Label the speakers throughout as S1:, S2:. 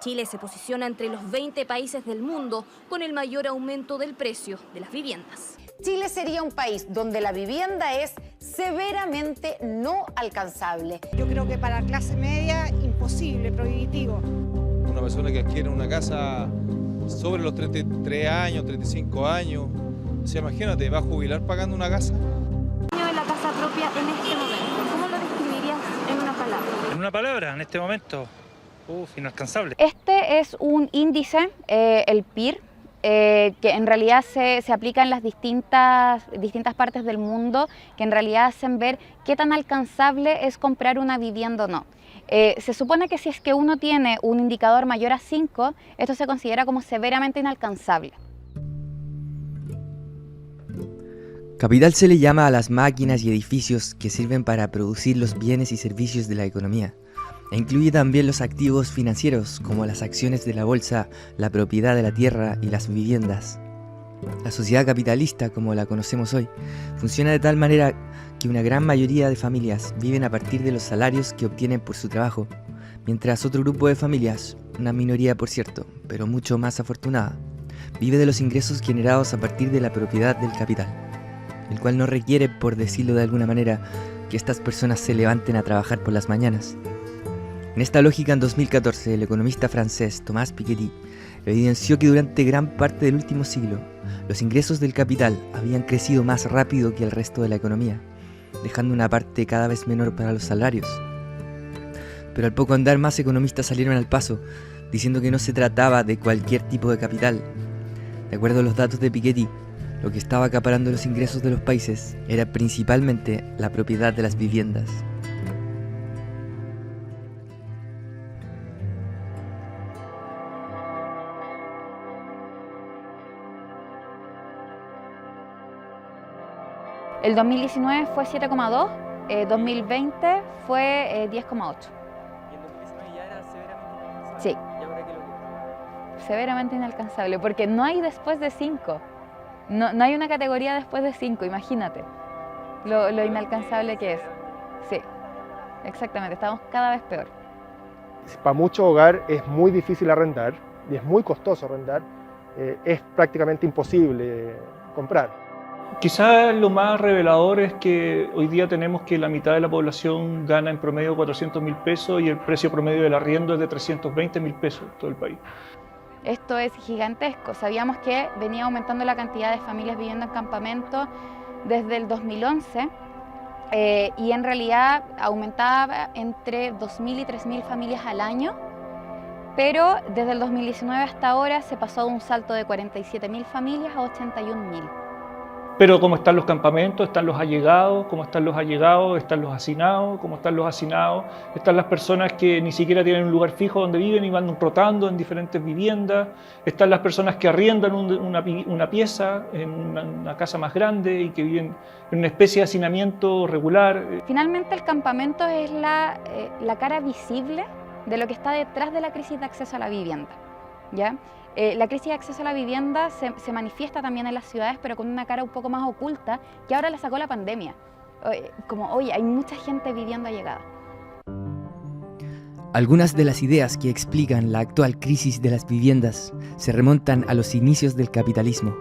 S1: Chile se posiciona entre los 20 países del mundo con el mayor aumento del precio de las viviendas.
S2: Chile sería un país donde la vivienda es severamente no alcanzable.
S3: Yo creo que para la clase media, imposible, prohibitivo.
S4: Una persona que adquiere una casa sobre los 33 años, 35 años, o sea, imagínate, va a jubilar pagando una casa.
S1: En la casa propia en este momento, ¿cómo lo describirías en una palabra?
S5: En una palabra, en este momento, inalcanzable.
S6: Este es un índice, el PIR, que en realidad se aplica en las distintas partes del mundo, que en realidad hacen ver qué tan alcanzable es comprar una vivienda o no. Se supone que si es que uno tiene un indicador mayor a 5, esto se considera como severamente inalcanzable.
S7: Capital se le llama a las máquinas y edificios que sirven para producir los bienes y servicios de la economía, e incluye también los activos financieros como las acciones de la bolsa, la propiedad de la tierra y las viviendas. La sociedad capitalista, como la conocemos hoy, funciona de tal manera que una gran mayoría de familias viven a partir de los salarios que obtienen por su trabajo, mientras otro grupo de familias, una minoría por cierto, pero mucho más afortunada, vive de los ingresos generados a partir de la propiedad del capital, el cual no requiere, por decirlo de alguna manera, que estas personas se levanten a trabajar por las mañanas. En esta lógica, en 2014, el economista francés Thomas Piketty evidenció que durante gran parte del último siglo, los ingresos del capital habían crecido más rápido que el resto de la economía, dejando una parte cada vez menor para los salarios. Pero al poco andar, más economistas salieron al paso, diciendo que no se trataba de cualquier tipo de capital. De acuerdo a los datos de Piketty, lo que estaba acaparando los ingresos de los países era principalmente la propiedad de las viviendas.
S6: El 2019 fue 7,2, 2020 fue 10,8.
S7: ¿Y en 2019 ya era severamente inalcanzable?
S6: Sí.
S7: ¿Y ahora qué lo que?
S6: Severamente inalcanzable, porque no hay después de 5. No hay una categoría después de 5, imagínate lo inalcanzable que es. Sí, exactamente, estamos cada vez peor.
S8: Para muchos hogares es muy difícil arrendar y es muy costoso arrendar, es prácticamente imposible comprar.
S9: Quizás lo más revelador es que hoy día tenemos que la mitad de la población gana en promedio 400.000 pesos y el precio promedio del arriendo es de 320.000 pesos en todo el país.
S6: Esto es gigantesco. Sabíamos que venía aumentando la cantidad de familias viviendo en campamento desde el 2011 y en realidad aumentaba entre 2.000 y 3.000 familias al año, pero desde el 2019 hasta ahora se pasó de un salto de 47.000 familias a 81.000.
S9: Pero como están los campamentos, están los allegados, como están los allegados, están los hacinados, como están los hacinados, están las personas que ni siquiera tienen un lugar fijo donde viven y van rotando en diferentes viviendas, están las personas que arriendan una pieza en una casa más grande y que viven en una especie de hacinamiento regular.
S6: Finalmente el campamento es la cara visible de lo que está detrás de la crisis de acceso a la vivienda, ¿ya? La crisis de acceso a la vivienda se manifiesta también en las ciudades, pero con una cara un poco más oculta, que ahora la sacó la pandemia. Como, oye, hay mucha gente viviendo allegada.
S7: Algunas de las ideas que explican la actual crisis de las viviendas se remontan a los inicios del capitalismo.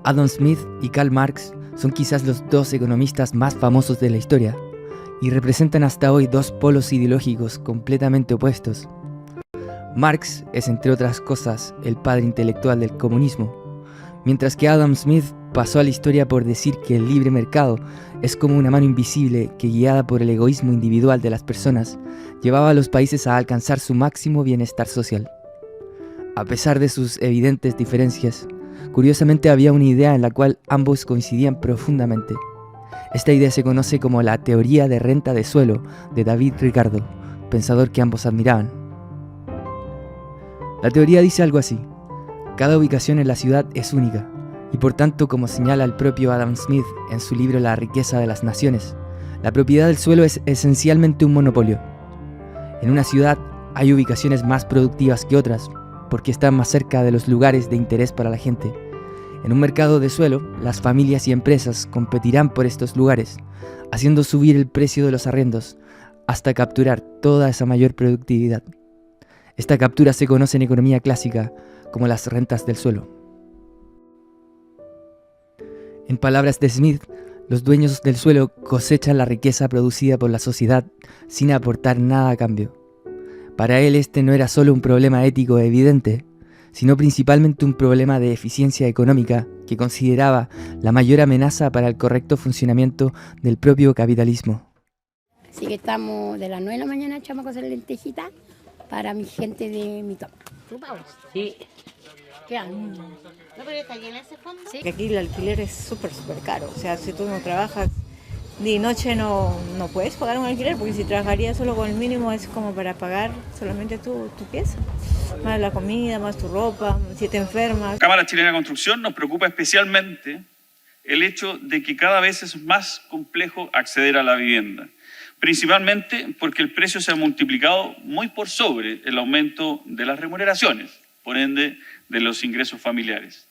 S7: Adam Smith y Karl Marx son quizás los dos economistas más famosos de la historia y representan hasta hoy dos polos ideológicos completamente opuestos. Marx es, entre otras cosas, el padre intelectual del comunismo, mientras que Adam Smith pasó a la historia por decir que el libre mercado es como una mano invisible que, guiada por el egoísmo individual de las personas, llevaba a los países a alcanzar su máximo bienestar social. A pesar de sus evidentes diferencias, curiosamente había una idea en la cual ambos coincidían profundamente. Esta idea se conoce como la teoría de renta de suelo de David Ricardo, pensador que ambos admiraban. La teoría dice algo así: cada ubicación en la ciudad es única, y por tanto, como señala el propio Adam Smith en su libro La riqueza de las naciones, la propiedad del suelo es esencialmente un monopolio. En una ciudad hay ubicaciones más productivas que otras, porque están más cerca de los lugares de interés para la gente. En un mercado de suelo, las familias y empresas competirán por estos lugares, haciendo subir el precio de los arriendos hasta capturar toda esa mayor productividad. Esta captura se conoce en economía clásica como las rentas del suelo. En palabras de Smith, los dueños del suelo cosechan la riqueza producida por la sociedad sin aportar nada a cambio. Para él este no era solo un problema ético evidente, sino principalmente un problema de eficiencia económica que consideraba la mayor amenaza para el correcto funcionamiento del propio capitalismo.
S10: Así que estamos de las 9 de la mañana echamos a cocer lentejitas para mi gente de mi top.
S11: Sí.
S10: ¿Qué?
S11: ¿No, pero está llena ese fondo?
S3: Que aquí el alquiler es súper caro. O sea, si tú no trabajas de noche no puedes pagar un alquiler, porque si trabajarías solo con el mínimo es como para pagar solamente tu pieza. Más la comida, más tu ropa, si te enfermas.
S12: Cámara Chilena de Construcción nos preocupa especialmente el hecho de que cada vez es más complejo acceder a la vivienda. Principalmente porque el precio se ha multiplicado muy por sobre el aumento de las remuneraciones, por ende de los ingresos familiares.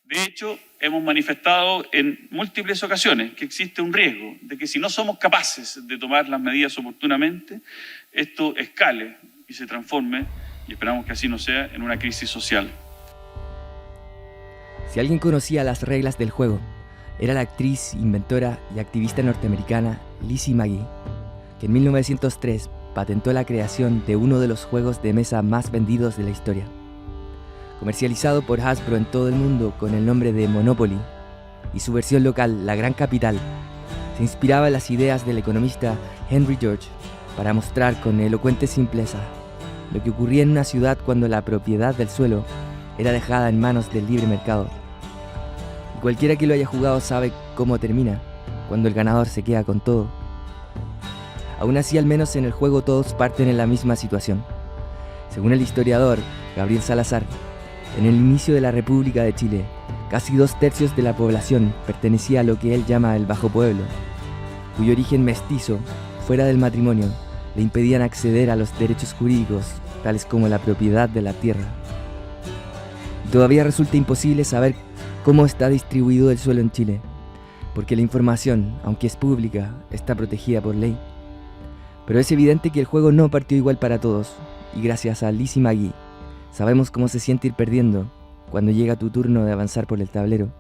S12: De hecho, hemos manifestado en múltiples ocasiones que existe un riesgo de que si no somos capaces de tomar las medidas oportunamente, esto escale y se transforme, y esperamos que así no sea, en una crisis social.
S7: Si alguien conocía las reglas del juego, era la actriz, inventora y activista norteamericana Lizzie McGee, que en 1903 patentó la creación de uno de los juegos de mesa más vendidos de la historia. Comercializado por Hasbro en todo el mundo con el nombre de Monopoly, y su versión local, La Gran Capital, se inspiraba en las ideas del economista Henry George para mostrar con elocuente simpleza lo que ocurría en una ciudad cuando la propiedad del suelo era dejada en manos del libre mercado. Y cualquiera que lo haya jugado sabe cómo termina, cuando el ganador se queda con todo. Aún así, al menos en el juego todos parten en la misma situación. Según el historiador Gabriel Salazar, en el inicio de la República de Chile, casi 2/3 de la población pertenecía a lo que él llama el Bajo Pueblo, cuyo origen mestizo, fuera del matrimonio, le impedían acceder a los derechos jurídicos, tales como la propiedad de la tierra. Y todavía resulta imposible saber cómo está distribuido el suelo en Chile, porque la información, aunque es pública, está protegida por ley. Pero es evidente que el juego no partió igual para todos, y gracias a Lizzie McGee, sabemos cómo se siente ir perdiendo cuando llega tu turno de avanzar por el tablero.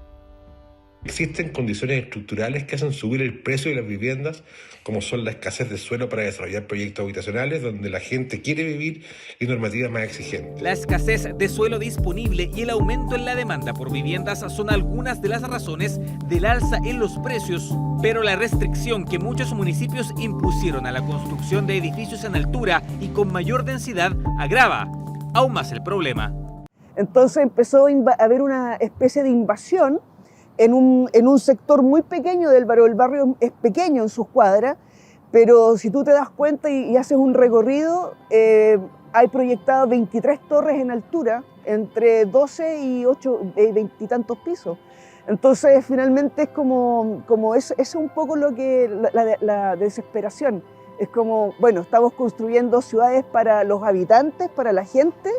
S13: Existen condiciones estructurales que hacen subir el precio de las viviendas, como son la escasez de suelo para desarrollar proyectos habitacionales donde la gente quiere vivir y normativas más exigentes.
S14: La escasez de suelo disponible y el aumento en la demanda por viviendas son algunas de las razones del alza en los precios, pero la restricción que muchos municipios impusieron a la construcción de edificios en altura y con mayor densidad agrava aún más el problema.
S15: Entonces empezó a haber una especie de invasión en un sector muy pequeño del barrio. El barrio es pequeño en sus cuadras, pero si tú te das cuenta y haces un recorrido, hay proyectadas 23 torres en altura, entre 12 y 20 y tantos pisos. Entonces finalmente es como es un poco lo que la desesperación. Es como, bueno, estamos construyendo ciudades para los habitantes, para la gente,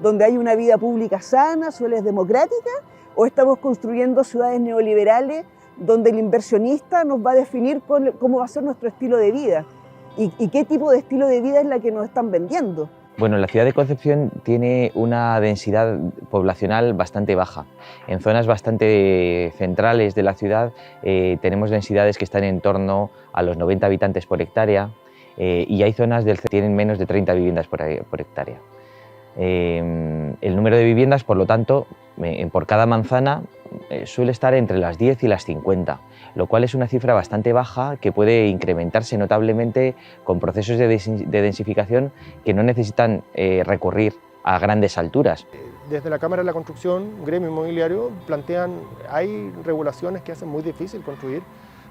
S15: donde hay una vida pública sana, suele es democrática, o estamos construyendo ciudades neoliberales donde el inversionista nos va a definir cómo va a ser nuestro estilo de vida y qué tipo de estilo de vida es la que nos están vendiendo.
S16: Bueno, la ciudad de Concepción tiene una densidad poblacional bastante baja. En zonas bastante centrales de la ciudad tenemos densidades que están en torno a los 90 habitantes por hectárea y hay zonas que tienen menos de 30 viviendas por hectárea. El número de viviendas, por lo tanto, por cada manzana suele estar entre las 10 y las 50, lo cual es una cifra bastante baja que puede incrementarse notablemente con procesos de densificación que no necesitan recurrir a grandes alturas.
S8: Desde la Cámara de la Construcción, gremio inmobiliario, hay regulaciones que hacen muy difícil construir,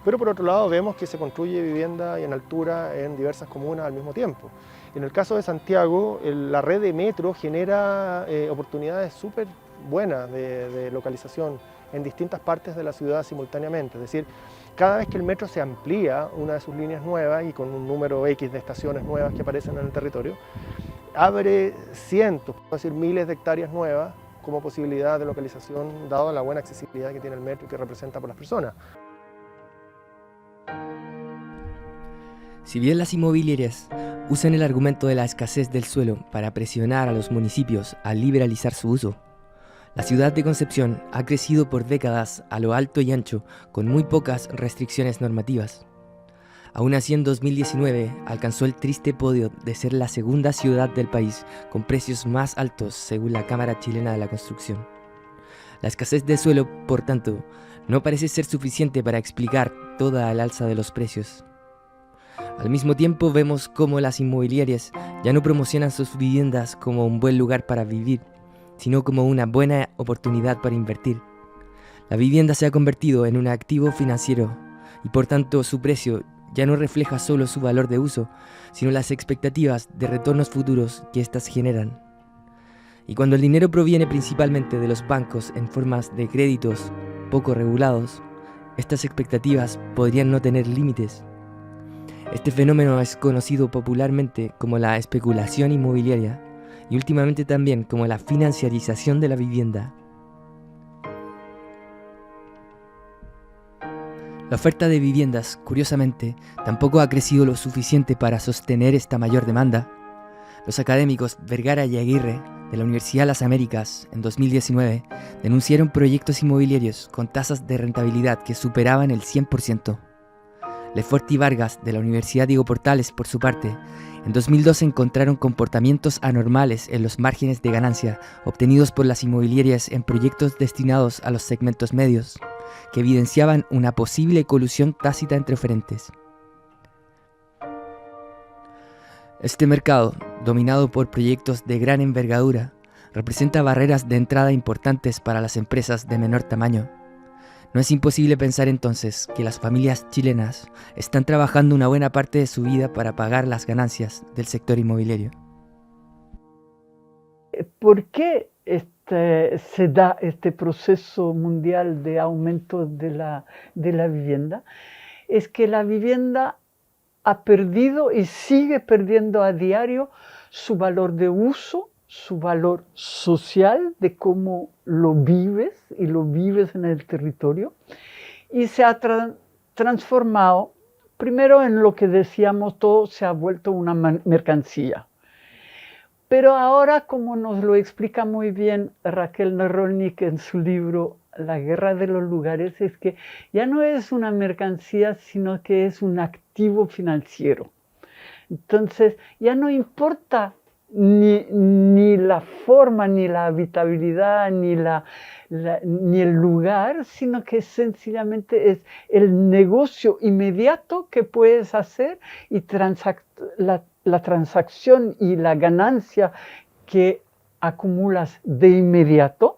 S8: pero por otro lado vemos que se construye vivienda en altura en diversas comunas al mismo tiempo. En el caso de Santiago, la red de metro genera oportunidades súper buenas de localización en distintas partes de la ciudad simultáneamente. Es decir, cada vez que el metro se amplía una de sus líneas nuevas y con un número X de estaciones nuevas que aparecen en el territorio, abre cientos, por decir miles de hectáreas nuevas como posibilidad de localización, dado la buena accesibilidad que tiene el metro y que representa por las personas.
S7: Si bien las inmobiliarias usan el argumento de la escasez del suelo para presionar a los municipios a liberalizar su uso. La ciudad de Concepción ha crecido por décadas a lo alto y ancho con muy pocas restricciones normativas. Aún así, en 2019 alcanzó el triste podio de ser la segunda ciudad del país con precios más altos según la Cámara Chilena de la Construcción. La escasez de suelo, por tanto, no parece ser suficiente para explicar toda el alza de los precios. Al mismo tiempo vemos cómo las inmobiliarias ya no promocionan sus viviendas como un buen lugar para vivir, sino como una buena oportunidad para invertir. La vivienda se ha convertido en un activo financiero y por tanto su precio ya no refleja solo su valor de uso, sino las expectativas de retornos futuros que éstas generan. Y cuando el dinero proviene principalmente de los bancos en formas de créditos poco regulados, estas expectativas podrían no tener límites. Este fenómeno es conocido popularmente como la especulación inmobiliaria y últimamente también como la financiarización de la vivienda. La oferta de viviendas, curiosamente, tampoco ha crecido lo suficiente para sostener esta mayor demanda. Los académicos Vergara y Aguirre de la Universidad de las Américas en 2019 denunciaron proyectos inmobiliarios con tasas de rentabilidad que superaban el 100%. Lefort y Vargas de la Universidad Diego Portales, por su parte, en 2012 encontraron comportamientos anormales en los márgenes de ganancia obtenidos por las inmobiliarias en proyectos destinados a los segmentos medios, que evidenciaban una posible colusión tácita entre oferentes. Este mercado, dominado por proyectos de gran envergadura, representa barreras de entrada importantes para las empresas de menor tamaño. No es imposible pensar entonces que las familias chilenas están trabajando una buena parte de su vida para pagar las ganancias del sector inmobiliario.
S17: ¿Por qué se da este proceso mundial de aumento de la vivienda? Es que la vivienda ha perdido y sigue perdiendo a diario su valor de uso, su valor social de cómo lo vives y lo vives en el territorio, y se ha transformado primero en lo que decíamos, todo se ha vuelto una mercancía. Pero ahora, como nos lo explica muy bien Raquel Nerolnik en su libro La guerra de los lugares, es que ya no es una mercancía, sino que es un activo financiero. Entonces, ya no importa ni la forma, ni la habitabilidad, ni el lugar, sino que sencillamente es el negocio inmediato que puedes hacer y la transacción y la ganancia que acumulas de inmediato,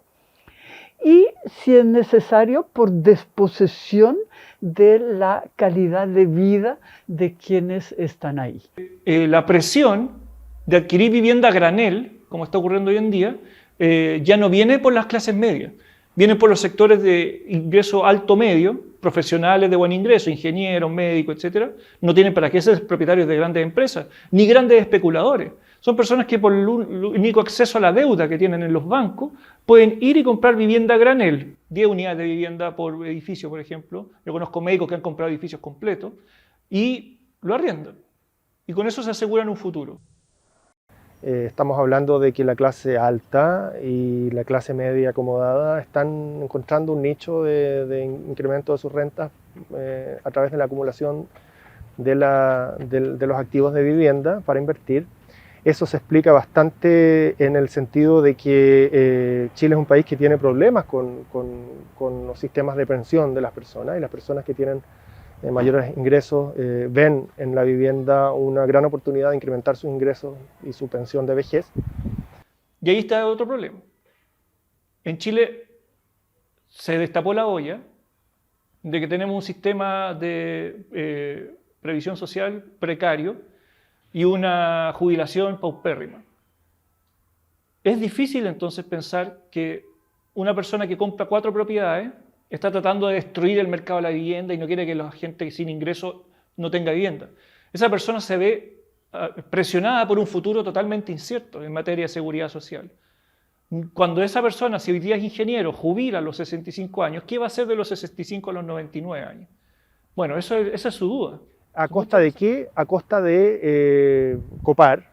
S17: y si es necesario por disposición de la calidad de vida de quienes están ahí.
S9: La presión de adquirir vivienda a granel, como está ocurriendo hoy en día, ya no viene por las clases medias, viene por los sectores de ingreso alto-medio, profesionales de buen ingreso, ingenieros, médicos, etc. No tienen para qué ser propietarios de grandes empresas, ni grandes especuladores. Son personas que por el único acceso a la deuda que tienen en los bancos pueden ir y comprar vivienda a granel, 10 unidades de vivienda por edificio, por ejemplo. Yo conozco médicos que han comprado edificios completos y lo arriendan. Y con eso se aseguran un futuro.
S8: Estamos hablando de que la clase alta y la clase media acomodada están encontrando un nicho de incremento de sus rentas a través de la acumulación de los activos de vivienda para invertir. Eso se explica bastante en el sentido de que Chile es un país que tiene problemas con los sistemas de pensión de las personas, y las personas que tienen mayores ingresos ven en la vivienda una gran oportunidad de incrementar sus ingresos y su pensión de vejez.
S9: Y ahí está otro problema. En Chile se destapó la olla de que tenemos un sistema de previsión social precario y una jubilación paupérrima. Es difícil entonces pensar que una persona que compra 4 propiedades está tratando de destruir el mercado de la vivienda y no quiere que la gente sin ingresos no tenga vivienda. Esa persona se ve presionada por un futuro totalmente incierto en materia de seguridad social. Cuando esa persona, si hoy día es ingeniero, jubila a los 65 años, ¿qué va a hacer de los 65 a los 99 años? Bueno, esa es su duda.
S8: ¿A costa de qué? A costa de copar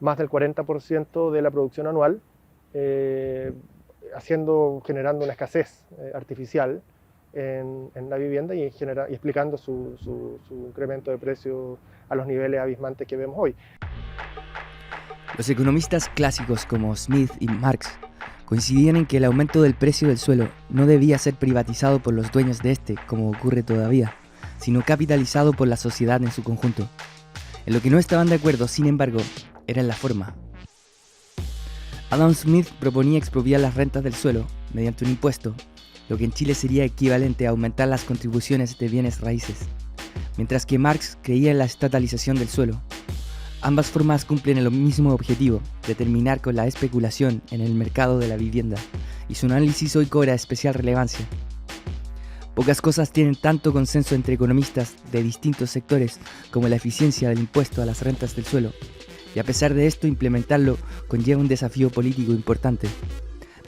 S8: más del 40% de la producción anual, generando una escasez artificial en la vivienda y explicando su incremento de precio a los niveles abismantes que vemos hoy.
S7: Los economistas clásicos como Smith y Marx coincidían en que el aumento del precio del suelo no debía ser privatizado por los dueños de este, como ocurre todavía, sino capitalizado por la sociedad en su conjunto. En lo que no estaban de acuerdo, sin embargo, era en la forma. Adam Smith proponía expropiar las rentas del suelo mediante un impuesto, lo que en Chile sería equivalente a aumentar las contribuciones de bienes raíces, mientras que Marx creía en la estatalización del suelo. Ambas formas cumplen el mismo objetivo, de terminar con la especulación en el mercado de la vivienda, y su análisis hoy cobra especial relevancia. Pocas cosas tienen tanto consenso entre economistas de distintos sectores como la eficiencia del impuesto a las rentas del suelo, y a pesar de esto implementarlo conlleva un desafío político importante.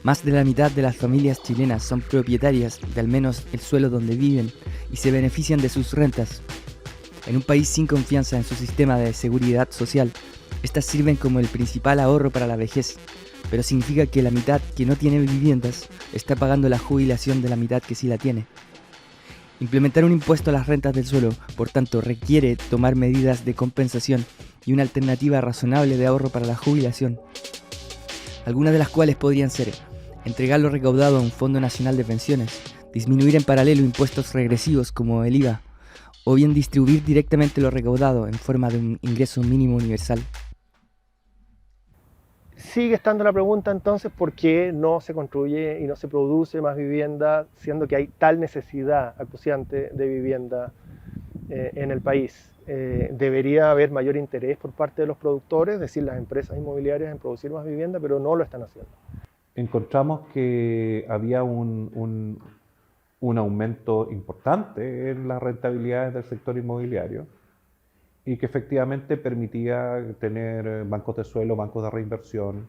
S7: Más de la mitad de las familias chilenas son propietarias de al menos el suelo donde viven y se benefician de sus rentas. En un país sin confianza en su sistema de seguridad social, estas sirven como el principal ahorro para la vejez, pero significa que la mitad que no tiene viviendas está pagando la jubilación de la mitad que sí la tiene. Implementar un impuesto a las rentas del suelo, por tanto, requiere tomar medidas de compensación y una alternativa razonable de ahorro para la jubilación, algunas de las cuales podrían ser entregar lo recaudado a un Fondo Nacional de Pensiones, disminuir en paralelo impuestos regresivos como el IVA, o bien distribuir directamente lo recaudado en forma de un ingreso mínimo universal.
S8: Sigue estando la pregunta entonces, ¿por qué no se construye y no se produce más vivienda, siendo que hay tal necesidad acuciante de vivienda en el país? Debería haber mayor interés por parte de los productores, es decir, las empresas inmobiliarias, en producir más vivienda, pero no lo están haciendo.
S18: Encontramos que había un aumento importante en las rentabilidades del sector inmobiliario y que efectivamente permitía tener bancos de suelo, bancos de reinversión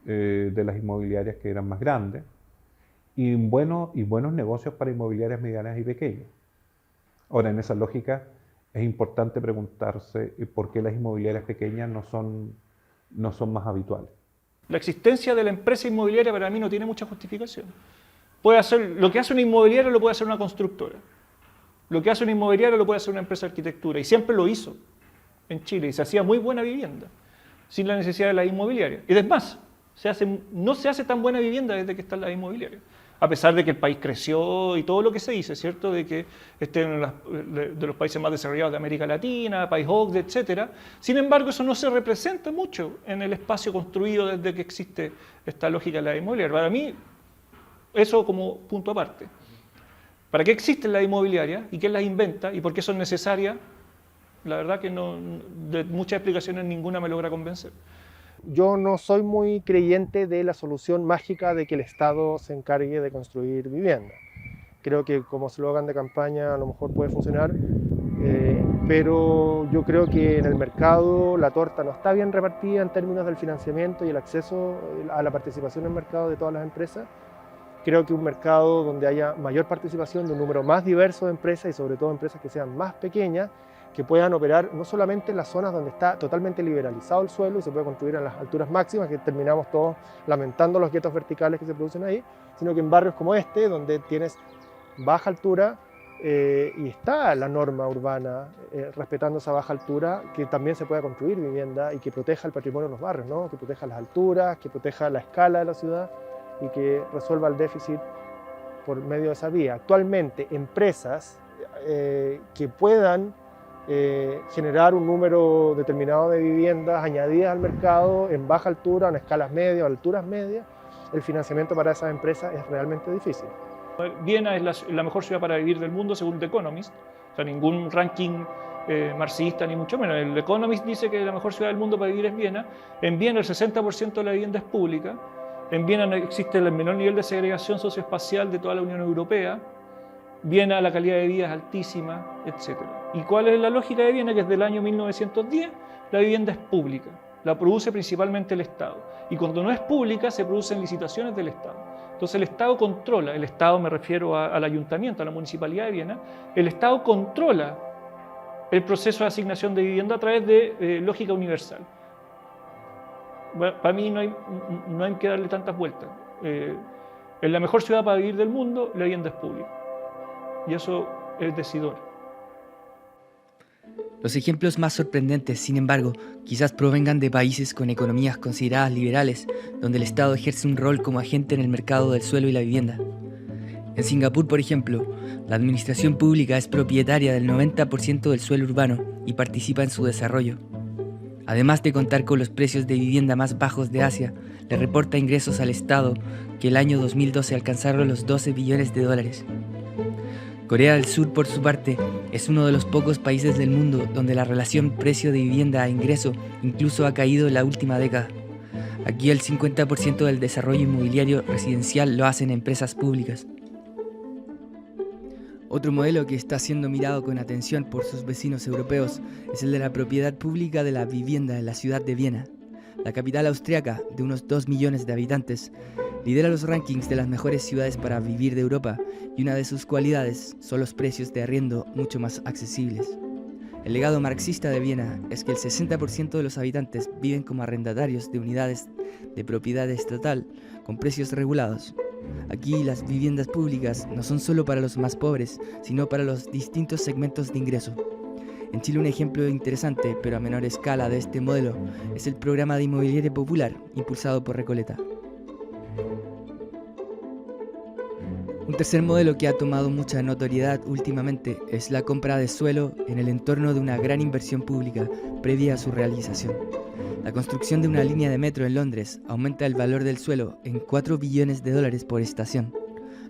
S18: de las inmobiliarias que eran más grandes y buenos negocios para inmobiliarias medianas y pequeñas. Ahora, en esa lógica es importante preguntarse por qué las inmobiliarias pequeñas no son más habituales.
S9: La existencia de la empresa inmobiliaria para mí no tiene mucha justificación. Puede hacer, lo que hace una inmobiliaria lo puede hacer una constructora. Lo que hace una inmobiliaria lo puede hacer una empresa de arquitectura. Y siempre lo hizo en Chile. Y se hacía muy buena vivienda, sin la necesidad de la inmobiliaria. Y además, no se hace tan buena vivienda desde que están las inmobiliarias. A pesar de que el país creció y todo lo que se dice, ¿cierto? De que esté de los países más desarrollados de América Latina, país OCDE, etc. Sin embargo, eso no se representa mucho en el espacio construido desde que existe esta lógica de la inmobiliaria. Para mí, eso como punto aparte. ¿Para qué existen las inmobiliarias y quién las inventa y por qué son necesarias? La verdad que de muchas explicaciones ninguna me logra convencer.
S8: Yo no soy muy creyente de la solución mágica de que el Estado se encargue de construir vivienda. Creo que como eslogan de campaña a lo mejor puede funcionar, pero yo creo que en el mercado la torta no está bien repartida en términos del financiamiento y el acceso a la participación en el mercado de todas las empresas. Creo que un mercado donde haya mayor participación de un número más diverso de empresas y sobre todo empresas que sean más pequeñas, que puedan operar no solamente en las zonas donde está totalmente liberalizado el suelo y se puede construir a las alturas máximas, que terminamos todos lamentando los guetos verticales que se producen ahí, sino que en barrios como este, donde tienes baja altura y está la norma urbana respetando esa baja altura, que también se pueda construir vivienda y que proteja el patrimonio de los barrios, ¿no? Que proteja las alturas, que proteja la escala de la ciudad y que resuelva el déficit por medio de esa vía. Actualmente, empresas que puedan generar un número determinado de viviendas añadidas al mercado en baja altura, en escalas medias o alturas medias, el financiamiento para esas empresas es realmente difícil.
S9: Viena es la mejor ciudad para vivir del mundo según The Economist, o sea, ningún ranking marxista ni mucho menos. El Economist dice que la mejor ciudad del mundo para vivir es Viena. En Viena el 60% de la vivienda es pública. En Viena no existe el menor nivel de segregación socioespacial de toda la Unión Europea. Viena, la calidad de vida es altísima, etc. ¿Y cuál es la lógica de Viena? Que desde el año 1910 la vivienda es pública, la produce principalmente el Estado. Y cuando no es pública se producen licitaciones del Estado. Entonces el Estado controla, el Estado me refiero al ayuntamiento, a la municipalidad de Viena, el Estado controla el proceso de asignación de vivienda a través de lógica universal. Bueno, para mí no hay que darle tantas vueltas. En la mejor ciudad para vivir del mundo, la vivienda es pública. Y eso es decidor.
S7: Los ejemplos más sorprendentes, sin embargo, quizás provengan de países con economías consideradas liberales, donde el Estado ejerce un rol como agente en el mercado del suelo y la vivienda. En Singapur, por ejemplo, la administración pública es propietaria del 90% del suelo urbano y participa en su desarrollo. Además de contar con los precios de vivienda más bajos de Asia, le reporta ingresos al Estado que el año 2012 alcanzaron los 12 billones de dólares. Corea del Sur, por su parte, es uno de los pocos países del mundo donde la relación precio de vivienda a ingreso incluso ha caído en la última década. Aquí el 50% del desarrollo inmobiliario residencial lo hacen empresas públicas. Otro modelo que está siendo mirado con atención por sus vecinos europeos es el de la propiedad pública de la vivienda en la ciudad de Viena. La capital austriaca, de unos 2 millones de habitantes, lidera los rankings de las mejores ciudades para vivir de Europa y una de sus cualidades son los precios de arriendo mucho más accesibles. El legado marxista de Viena es que el 60% de los habitantes viven como arrendatarios de unidades de propiedad estatal con precios regulados. Aquí las viviendas públicas no son solo para los más pobres, sino para los distintos segmentos de ingreso. En Chile un ejemplo interesante, pero a menor escala de este modelo, es el programa de inmobiliaria popular impulsado por Recoleta. Un tercer modelo que ha tomado mucha notoriedad últimamente es la compra de suelo en el entorno de una gran inversión pública previa a su realización. La construcción de una línea de metro en Londres aumenta el valor del suelo en 4 billones de dólares por estación,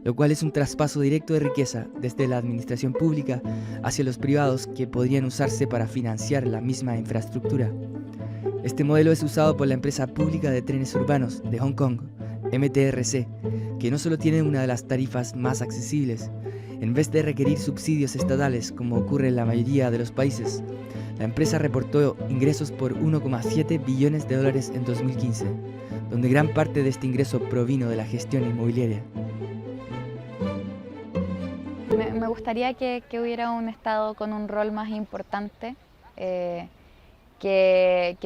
S7: lo cual es un traspaso directo de riqueza desde la administración pública hacia los privados que podrían usarse para financiar la misma infraestructura. Este modelo es usado por la empresa pública de trenes urbanos de Hong Kong, MTRC, que no solo tiene una de las tarifas más accesibles. En vez de requerir subsidios estatales como ocurre en la mayoría de los países, la empresa reportó ingresos por 1,7 billones de dólares en 2015, donde gran parte de este ingreso provino de la gestión inmobiliaria.
S6: Me gustaría que hubiera un Estado con un rol más importante, que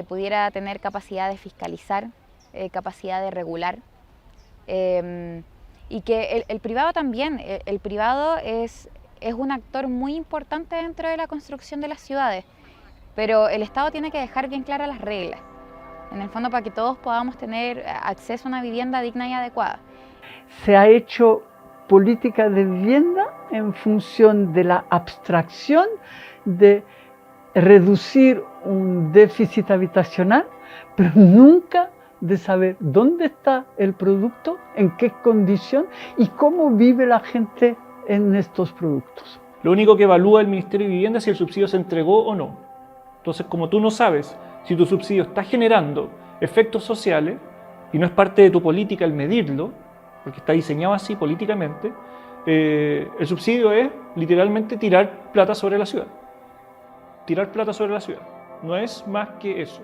S6: pudiera tener capacidad de fiscalizar, capacidad de regular, y que el privado también. El privado es un actor muy importante dentro de la construcción de las ciudades, pero el Estado tiene que dejar bien claras las reglas, en el fondo para que todos podamos tener acceso a una vivienda digna y adecuada.
S17: Se ha hecho política de vivienda en función de la abstracción de reducir un déficit habitacional, pero nunca de saber dónde está el producto, en qué condición y cómo vive la gente en estos productos.
S9: Lo único que evalúa el Ministerio de Vivienda es si el subsidio se entregó o no. Entonces, como tú no sabes si tu subsidio está generando efectos sociales y no es parte de tu política el medirlo, porque está diseñado así políticamente, el subsidio es literalmente tirar plata sobre la ciudad. Tirar plata sobre la ciudad. No es más que eso.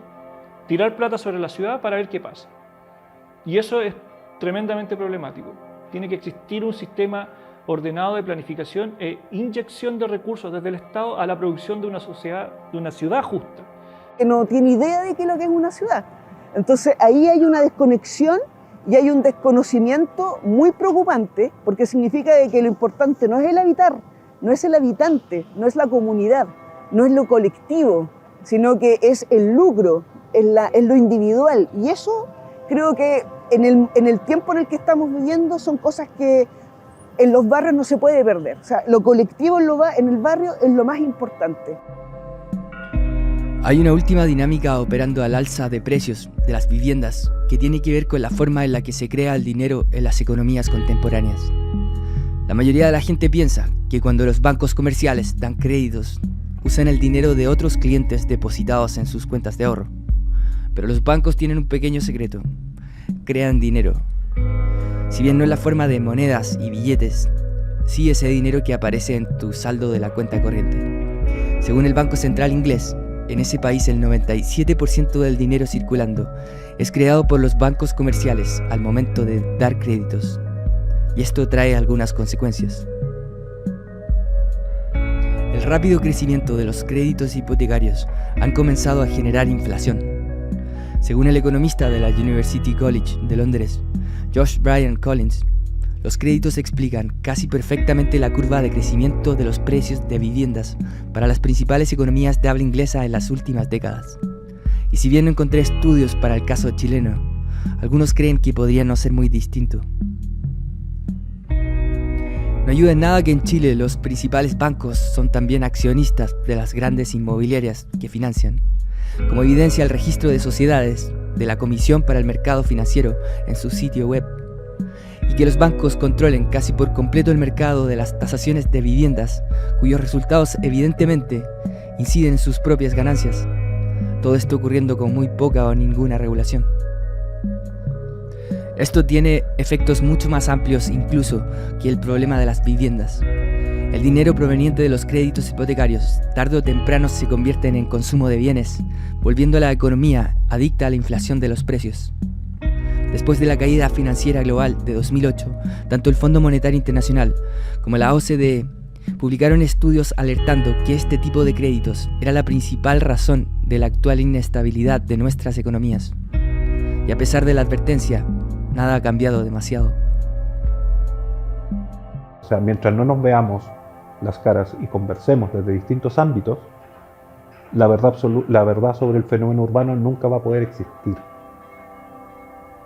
S9: Tirar plata sobre la ciudad para ver qué pasa. Y eso es tremendamente problemático. Tiene que existir un sistema ordenado de planificación e inyección de recursos desde el Estado a la producción de una sociedad, de una ciudad justa.
S15: Que no tiene idea de qué es lo que es una ciudad. Entonces ahí hay una desconexión y hay un desconocimiento muy preocupante, porque significa de que lo importante no es el habitar, no es el habitante, no es la comunidad, no es lo colectivo, sino que es el lucro, es lo individual. Y eso creo que en el tiempo en el que estamos viviendo son cosas que en los barrios no se puede perder. O sea, lo colectivo en el barrio es lo más importante.
S7: Hay una última dinámica operando al alza de precios de las viviendas que tiene que ver con la forma en la que se crea el dinero en las economías contemporáneas. La mayoría de la gente piensa que cuando los bancos comerciales dan créditos, usan el dinero de otros clientes depositados en sus cuentas de ahorro. Pero los bancos tienen un pequeño secreto: crean dinero. Si bien no es la forma de monedas y billetes, sí ese dinero que aparece en tu saldo de la cuenta corriente. Según el Banco Central inglés, en ese país el 97% del dinero circulando es creado por los bancos comerciales al momento de dar créditos. Y esto trae algunas consecuencias. El rápido crecimiento de los créditos hipotecarios han comenzado a generar inflación. Según el economista de la University College de Londres, Josh Bryan Collins, los créditos explican casi perfectamente la curva de crecimiento de los precios de viviendas para las principales economías de habla inglesa en las últimas décadas. Y si bien no encontré estudios para el caso chileno, algunos creen que podría no ser muy distinto. No ayuda en nada que en Chile los principales bancos son también accionistas de las grandes inmobiliarias que financian, como evidencia el registro de sociedades de la Comisión para el Mercado Financiero en su sitio web, y que los bancos controlen casi por completo el mercado de las tasaciones de viviendas, cuyos resultados evidentemente inciden en sus propias ganancias. Todo esto ocurriendo con muy poca o ninguna regulación. Esto tiene efectos mucho más amplios incluso que el problema de las viviendas. El dinero proveniente de los créditos hipotecarios tarde o temprano se convierte en consumo de bienes, volviendo a la economía adicta a la inflación de los precios. Después de la caída financiera global de 2008, tanto el Fondo Monetario Internacional como la OCDE publicaron estudios alertando que este tipo de créditos era la principal razón de la actual inestabilidad de nuestras economías. Y a pesar de la advertencia, nada ha cambiado demasiado.
S18: O sea, mientras no nos veamos las caras y conversemos desde distintos ámbitos, la verdad sobre el fenómeno urbano nunca va a poder existir.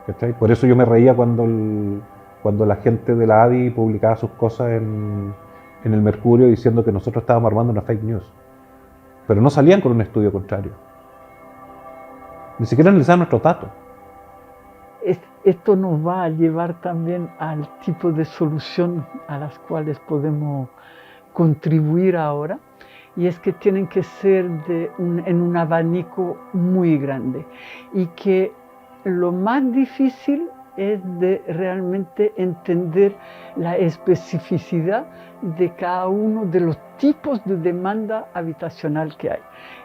S18: ¿Cachai? Por eso yo me reía cuando la gente de la ADI publicaba sus cosas en el Mercurio diciendo que nosotros estábamos armando una fake news. Pero no salían con un estudio contrario. Ni siquiera analizaban nuestros datos.
S17: Esto nos va a llevar también al tipo de solución a las cuales podemos contribuir ahora, y es que tienen que ser en un abanico muy grande, y que lo más difícil es de realmente entender la especificidad de cada uno de los tipos de demanda habitacional que hay.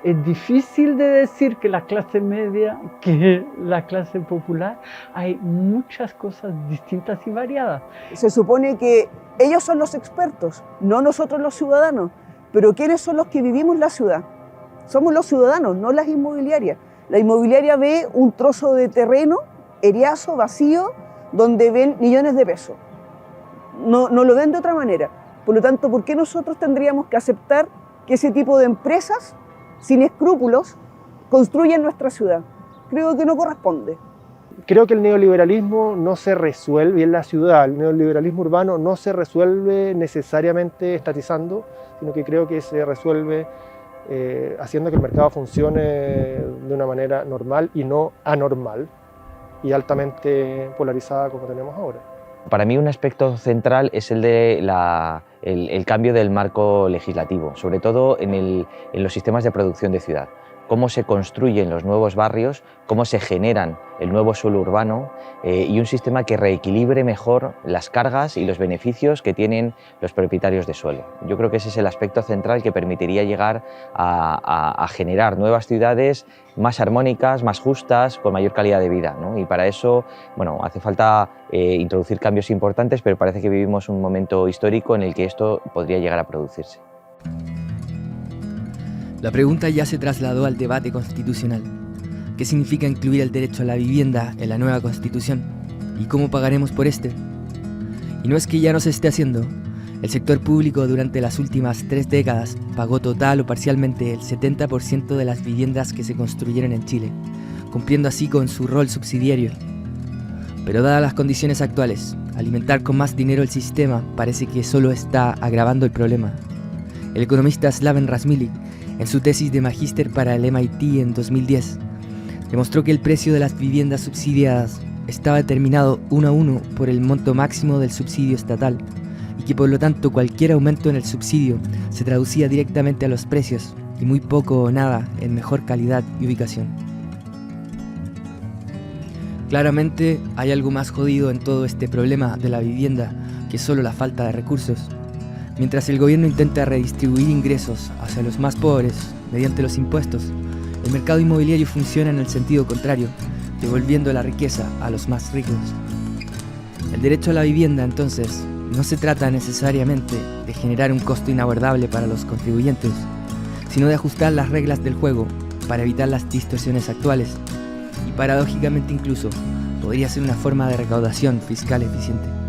S17: Es difícil de decir que la clase media, que la clase popular, hay muchas cosas distintas y variadas.
S15: Se supone que ellos son los expertos, no nosotros los ciudadanos, pero ¿quiénes son los que vivimos la ciudad? Somos los ciudadanos, no las inmobiliarias. La inmobiliaria ve un trozo de terreno, eriazo, vacío, donde ven millones de pesos. No lo ven de otra manera. Por lo tanto, ¿por qué nosotros tendríamos que aceptar que ese tipo de empresas, sin escrúpulos, construyan nuestra ciudad? Creo que no corresponde.
S8: Creo que el neoliberalismo no se resuelve en la ciudad, el neoliberalismo urbano no se resuelve necesariamente estatizando, sino que creo que se resuelve haciendo que el mercado funcione de una manera normal y no anormal y altamente polarizada como tenemos ahora.
S16: Para mí un aspecto central es el de el cambio del marco legislativo, sobre todo en los sistemas de producción de ciudad. Cómo se construyen los nuevos barrios, cómo se generan el nuevo suelo urbano y un sistema que reequilibre mejor las cargas y los beneficios que tienen los propietarios de suelo. Yo creo que ese es el aspecto central que permitiría llegar a generar nuevas ciudades más armónicas, más justas, con mayor calidad de vida, ¿no? Y para eso, bueno, hace falta introducir cambios importantes, pero parece que vivimos un momento histórico en el que esto podría llegar a producirse.
S7: La pregunta ya se trasladó al debate constitucional. ¿Qué significa incluir el derecho a la vivienda en la nueva Constitución? ¿Y cómo pagaremos por este? Y no es que ya no se esté haciendo. El sector público durante las últimas 3 décadas pagó total o parcialmente el 70% de las viviendas que se construyeron en Chile, cumpliendo así con su rol subsidiario. Pero dadas las condiciones actuales, alimentar con más dinero el sistema parece que solo está agravando el problema. El economista Slaven Razmilic, en su tesis de magíster para el MIT en 2010, demostró que el precio de las viviendas subsidiadas estaba determinado 1 a 1 por el monto máximo del subsidio estatal y que por lo tanto cualquier aumento en el subsidio se traducía directamente a los precios y muy poco o nada en mejor calidad y ubicación. Claramente hay algo más jodido en todo este problema de la vivienda que solo la falta de recursos. Mientras el gobierno intenta redistribuir ingresos hacia los más pobres mediante los impuestos, el mercado inmobiliario funciona en el sentido contrario, devolviendo la riqueza a los más ricos. El derecho a la vivienda, entonces, no se trata necesariamente de generar un costo inabordable para los contribuyentes, sino de ajustar las reglas del juego para evitar las distorsiones actuales y paradójicamente incluso podría ser una forma de recaudación fiscal eficiente.